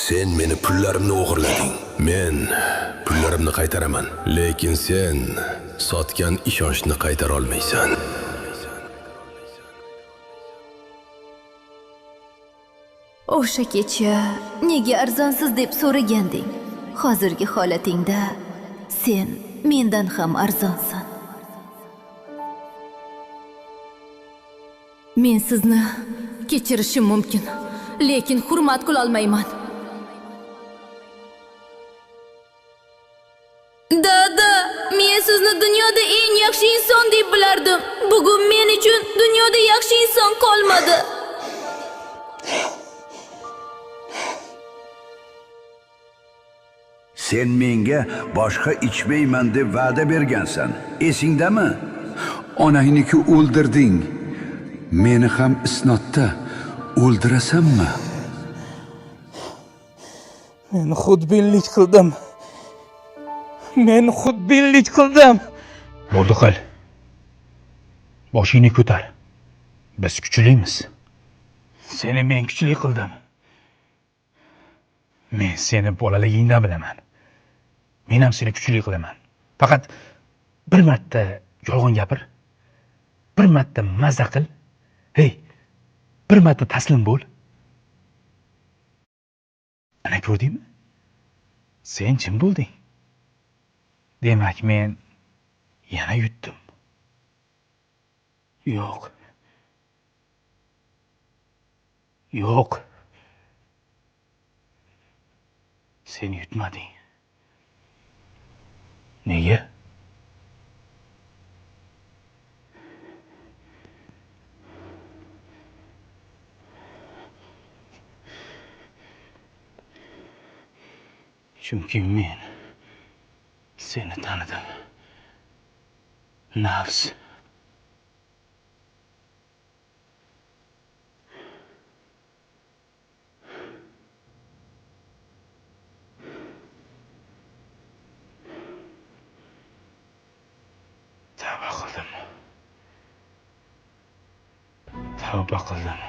Sen meni pullarimni o'g'irlading. Men pullarimni qaytaraman, lekin sen sotgan ishonchni qaytara olmaysan. O'sha kecha nega arzonsiz deb so'raganding? Hozirgi holatingda sen mendan ham arzonsan. Men sizni kechirishim mumkin, lekin hurmat qila olmayman. Dada, men sizni dunyoda eng yaxshi inson deb bilardim. Bugun men uchun dunyoda yaxshi inson qolmadi. Sen menga boshqa ichmayman deb va'da bergansan. Esingdami? Onangniki o'ldirding. Meni ham isnodda o'ldirasanmi? Men xudbinlik qildim. Bo'ldi qil. Boshingni ko'tar. Biz kuchlimiz. Seni men kuchli qildim. Men seni bolaligingdan bilaman. Men ham seni kuchli qilaman. Faqat bir marta yolg'on gapir. Bir marta mazza qil. Hey, bir marta taslim bo'l. Ana ko'rdingmi? Sen jim bo'lding. Demak, men yana yutdim. Yo'q. Sen yutmading. Nega? Chunki men seni tanidim. Nafs. Tavba qildim.